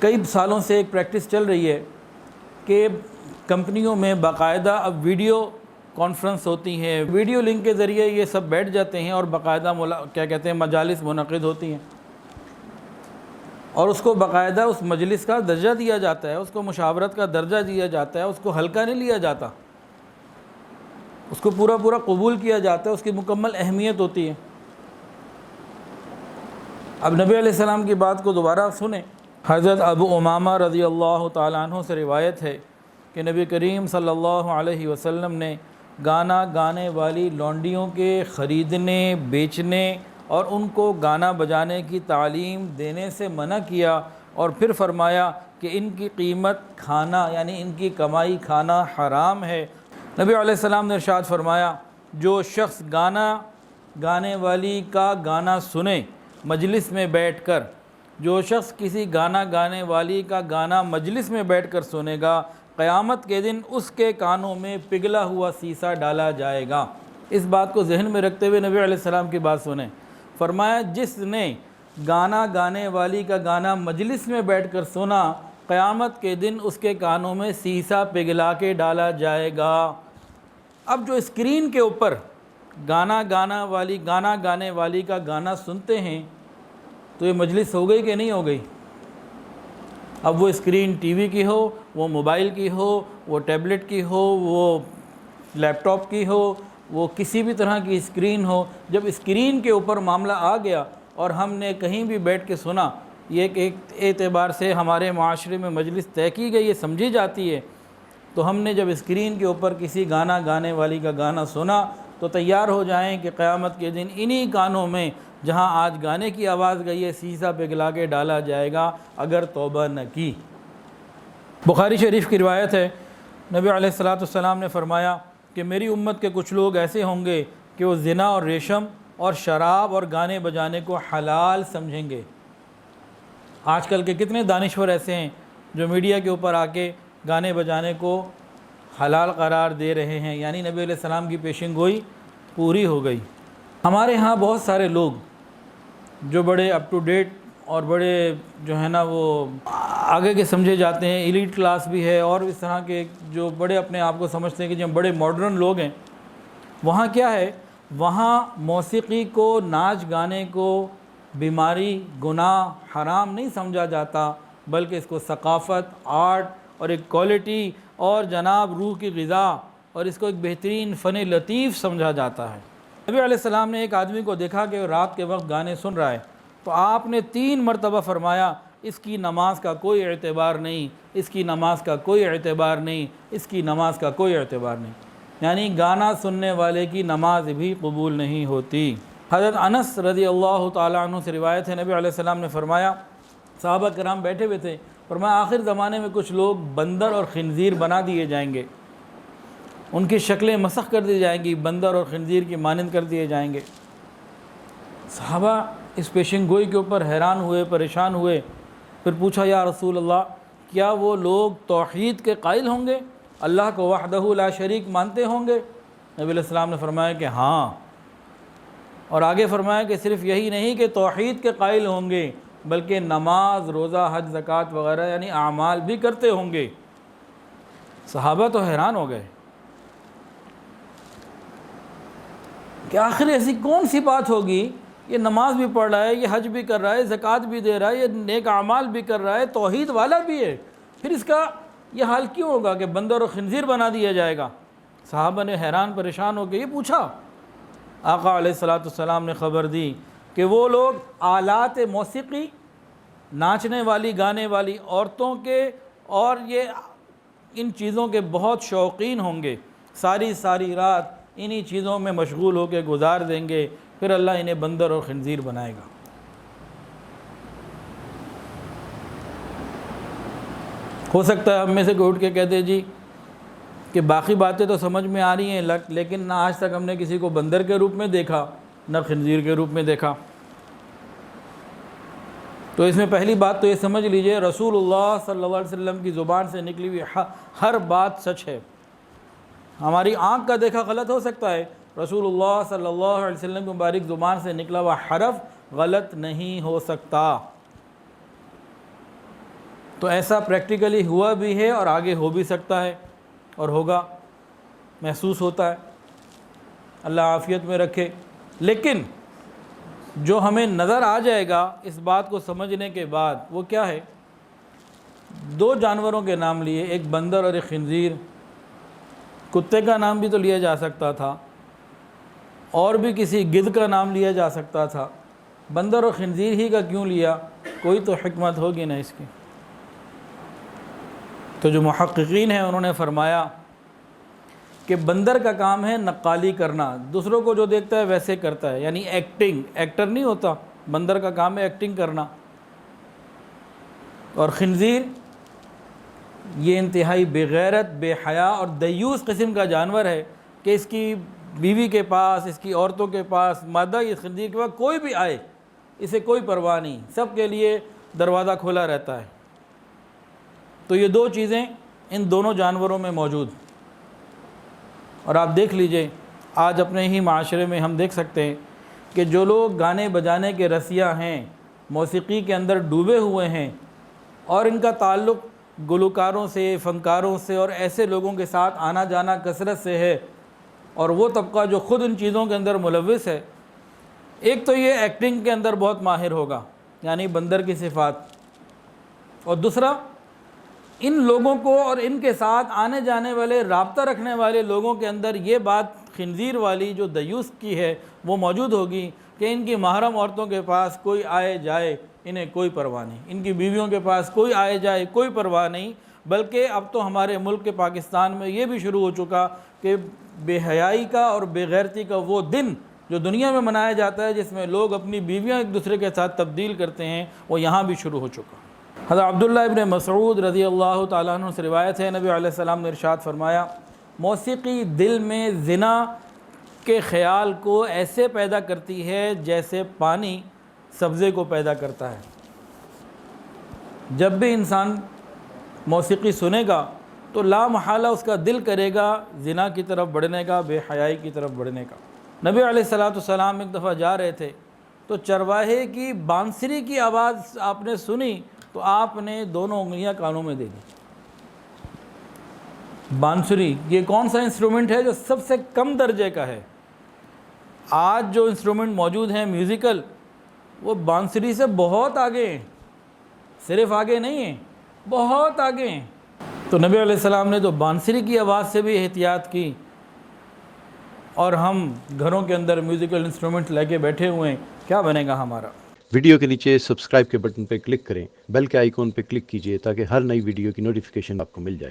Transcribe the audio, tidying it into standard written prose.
کئی سالوں سے ایک پریکٹس چل رہی ہے کہ کمپنیوں میں باقاعدہ اب ویڈیو کانفرنس ہوتی ہیں، ویڈیو لنک کے ذریعے یہ سب بیٹھ جاتے ہیں اور باقاعدہ مجالس منعقد ہوتی ہیں، اور اس کو باقاعدہ اس مجلس کا درجہ دیا جاتا ہے، اس کو مشاورت کا درجہ دیا جاتا ہے، اس کو ہلکا نہیں لیا جاتا، اس کو پورا قبول کیا جاتا ہے، اس کی مکمل اہمیت ہوتی ہے۔ اب نبی علیہ السلام کی بات کو دوبارہ سنیں۔ حضرت ابو امامہ رضی اللہ تعالیٰ عنہ سے روایت ہے کہ نبی کریم صلی اللہ علیہ وسلم نے گانا گانے والی لونڈیوں کے خریدنے، بیچنے اور ان کو گانا بجانے کی تعلیم دینے سے منع کیا، اور پھر فرمایا کہ ان کی قیمت کھانا یعنی ان کی کمائی کھانا حرام ہے۔ نبی علیہ السلام نے ارشاد فرمایا، جو شخص گانا گانے والی کا گانا سنے مجلس میں بیٹھ کر، جو شخص کسی گانا گانے والی کا گانا مجلس میں بیٹھ کر سنے گا، قیامت کے دن اس کے کانوں میں پگھلا ہوا سیسا ڈالا جائے گا۔ اس بات کو ذہن میں رکھتے ہوئے نبی علیہ السلام کی بات سنیں۔ فرمایا جس نے گانا گانے والی کا گانا مجلس میں بیٹھ کر سنا، قیامت کے دن اس کے کانوں میں سیسا پگھلا کے ڈالا جائے گا۔ اب جو اسکرین کے اوپر گانا گانے والی کا گانا سنتے ہیں، تو یہ مجلس ہو گئی کہ نہیں ہو گئی؟ اب وہ اسکرین ٹی وی کی ہو، وہ موبائل کی ہو، وہ ٹیبلٹ کی ہو، وہ لیپ ٹاپ کی ہو، وہ کسی بھی طرح کی اسکرین ہو، جب اسکرین کے اوپر معاملہ آ گیا اور ہم نے کہیں بھی بیٹھ کے سنا، یہ ایک اعتبار سے ہمارے معاشرے میں مجلس طے کی گئی ہے، سمجھی جاتی ہے، تو ہم نے جب اسکرین کے اوپر کسی گانا گانے والی کا گانا سنا تو تیار ہو جائیں کہ قیامت کے دن انہی کانوں میں جہاں آج گانے کی آواز گئی ہے، سیسا پگھلا کے ڈالا جائے گا اگر توبہ نہ کی۔ بخاری شریف کی روایت ہے، نبی علیہ السلام نے فرمایا کہ میری امت کے کچھ لوگ ایسے ہوں گے کہ وہ زنا اور ریشم اور شراب اور گانے بجانے کو حلال سمجھیں گے۔ آج کل کے کتنے دانشور ایسے ہیں جو میڈیا کے اوپر آ کے گانے بجانے کو حلال قرار دے رہے ہیں، یعنی نبی علیہ السلام کی پیشن گوئی پوری ہو گئی۔ ہمارے ہاں بہت سارے لوگ جو بڑے اپ ٹو ڈیٹ اور بڑے جو ہے نا وہ آگے کے سمجھے جاتے ہیں، ایلیٹ کلاس بھی ہے، اور اس طرح کے جو بڑے اپنے آپ کو سمجھتے ہیں کہ جو بڑے ماڈرن لوگ ہیں، وہاں کیا ہے، وہاں موسیقی کو، ناچ گانے کو بیماری، گناہ، حرام نہیں سمجھا جاتا، بلکہ اس کو ثقافت، آرٹ اور ایک کوالٹی اور جناب روح کی غذا، اور اس کو ایک بہترین فن لطیف سمجھا جاتا ہے۔ نبی علیہ السلام نے ایک آدمی کو دیکھا کہ رات کے وقت گانے سن رہا ہے، تو آپ نے 3 مرتبہ فرمایا اس کی نماز کا کوئی اعتبار نہیں، اس کی نماز کا کوئی اعتبار نہیں، اس کی نماز کا کوئی اعتبار نہیں، یعنی گانا سننے والے کی نماز بھی قبول نہیں ہوتی۔ حضرت انس رضی اللہ تعالیٰ عنہ سے روایت ہے، نبی علیہ السلام نے فرمایا، صحابہ کرام بیٹھے ہوئے تھے، فرمایا آخر زمانے میں کچھ لوگ بندر اور خنزیر بنا دیے جائیں گے، ان کی شکلیں مسخ کر دی جائیں گی، بندر اور خنزیر کی مانند کر دیے جائیں گے۔ صحابہ اس پیشن گوئی کے اوپر حیران ہوئے، پریشان ہوئے، پھر پوچھا یا رسول اللہ، کیا وہ لوگ توحید کے قائل ہوں گے، اللہ کو وحدہ لا شریک مانتے ہوں گے؟ نبی علیہ السلام نے فرمایا کہ ہاں، اور آگے فرمایا کہ صرف یہی نہیں کہ توحید کے قائل ہوں گے، بلکہ نماز، روزہ، حج، زکوٰۃ وغیرہ یعنی اعمال بھی کرتے ہوں گے۔ صحابہ تو حیران ہو گئے کہ آخر ایسی کون سی بات ہوگی، یہ نماز بھی پڑھ رہا ہے، یہ حج بھی کر رہا ہے، زکوٰۃ بھی دے رہا ہے، یہ نیک اعمال بھی کر رہا ہے، توحید والا بھی ہے، پھر اس کا یہ حال کیوں ہوگا کہ بندر اور خنزیر بنا دیا جائے گا؟ صحابہ نے حیران پریشان ہو کے یہ پوچھا۔ آقا علیہ السلام نے خبر دی کہ وہ لوگ آلات موسیقی، ناچنے والی گانے والی عورتوں کے اور یہ ان چیزوں کے بہت شوقین ہوں گے، ساری رات انہی چیزوں میں مشغول ہو کے گزار دیں گے، پھر اللہ انہیں بندر اور خنزیر بنائے گا۔ ہو سکتا ہے ہم میں سے کوئی اٹھ کے کہہ دے جی کہ باقی باتیں تو سمجھ میں آ رہی ہیں، لیکن نہ آج تک ہم نے کسی کو بندر کے روپ میں دیکھا، نہ خنزیر کے روپ میں دیکھا۔ تو اس میں پہلی بات تو یہ سمجھ لیجئے، رسول اللہ صلی اللہ علیہ وسلم کی زبان سے نکلی ہوئی ہر بات سچ ہے۔ ہماری آنکھ کا دیکھا غلط ہو سکتا ہے، رسول اللہ صلی اللہ علیہ وسلم کی مبارک زبان سے نکلا ہوا حرف غلط نہیں ہو سکتا۔ تو ایسا پریکٹیکلی ہوا بھی ہے اور آگے ہو بھی سکتا ہے اور ہوگا، محسوس ہوتا ہے، اللہ عافیت میں رکھے۔ لیکن جو ہمیں نظر آ جائے گا اس بات کو سمجھنے کے بعد وہ کیا ہے؟ دو جانوروں کے نام لیے، ایک بندر اور ایک خنزیر۔ کتے کا نام بھی تو لیا جا سکتا تھا، اور بھی کسی گدھ کا نام لیا جا سکتا تھا، بندر اور خنزیر ہی کا کیوں لیا؟ کوئی تو حکمت ہوگی نا اس کی۔ تو جو محققین ہیں انہوں نے فرمایا کہ بندر کا کام ہے نقالی کرنا، دوسروں کو جو دیکھتا ہے ویسے کرتا ہے، یعنی ایکٹنگ، ایکٹر نہیں ہوتا، بندر کا کام ہے ایکٹنگ کرنا۔ اور خنزیر یہ انتہائی بے غیرت، بے حیا اور دیوس قسم کا جانور ہے کہ اس کی بیوی کے پاس، اس کی عورتوں کے پاس، مادہ اس خنزیر کے پاس کوئی بھی آئے اسے کوئی پرواہ نہیں، سب کے لیے دروازہ کھلا رہتا ہے۔ تو یہ دو چیزیں ان دونوں جانوروں میں موجود۔ اور آپ دیکھ لیجئے آج اپنے ہی معاشرے میں ہم دیکھ سکتے ہیں کہ جو لوگ گانے بجانے کے رسیا ہیں، موسیقی کے اندر ڈوبے ہوئے ہیں، اور ان کا تعلق گلوکاروں سے، فنکاروں سے اور ایسے لوگوں کے ساتھ آنا جانا کثرت سے ہے، اور وہ طبقہ جو خود ان چیزوں کے اندر ملوث ہے، ایک تو یہ ایکٹنگ کے اندر بہت ماہر ہوگا، یعنی بندر کی صفات، اور دوسرا ان لوگوں کو اور ان کے ساتھ آنے جانے والے، رابطہ رکھنے والے لوگوں کے اندر یہ بات خنزیر والی جو دیوس کی ہے وہ موجود ہوگی کہ ان کی محرم عورتوں کے پاس کوئی آئے جائے انہیں کوئی پرواہ نہیں، ان کی بیویوں کے پاس کوئی آئے جائے کوئی پرواہ نہیں۔ بلکہ اب تو ہمارے ملک کے پاکستان میں یہ بھی شروع ہو چکا کہ بے حیائی کا اور بے غیرتی کا وہ دن جو دنیا میں منایا جاتا ہے جس میں لوگ اپنی بیویاں ایک دوسرے کے ساتھ تبدیل کرتے ہیں، وہ یہاں بھی شروع ہو چکا۔ حضرت عبداللہ ابن مسعود رضی اللہ تعالیٰ عنہ سے روایت ہے، نبی علیہ السلام نے ارشاد فرمایا، موسیقی دل میں زنا کے خیال کو ایسے پیدا کرتی ہے جیسے پانی سبزے کو پیدا کرتا ہے۔ جب بھی انسان موسیقی سنے گا تو لا محالہ اس کا دل کرے گا زنا کی طرف بڑھنے کا، بے حیائی کی طرف بڑھنے کا۔ نبی علیہ السلام ایک دفعہ جا رہے تھے تو چرواہے کی بانسری کی آواز آپ نے سنی تو آپ نے دونوں انگلیاں کانوں میں دے دی۔ بانسری یہ کون سا انسٹرومنٹ ہے جو سب سے کم درجے کا ہے؟ آج جو انسٹرومنٹ موجود ہیں میوزیکل، وہ بانسری سے بہت آگے ہیں، صرف آگے نہیں ہیں، بہت آگے ہیں۔ تو نبی علیہ السلام نے تو بانسری کی آواز سے بھی احتیاط کی، اور ہم گھروں کے اندر میوزیکل انسٹرومنٹ لے کے بیٹھے ہوئے ہیں، کیا بنے گا ہمارا؟ ویڈیو کے نیچے سبسکرائب کے بٹن پہ کلک کریں، بیل کے آئیکن پہ کلک کیجئے تاکہ ہر نئی ویڈیو کی نوٹیفیکیشن آپ کو مل جائے۔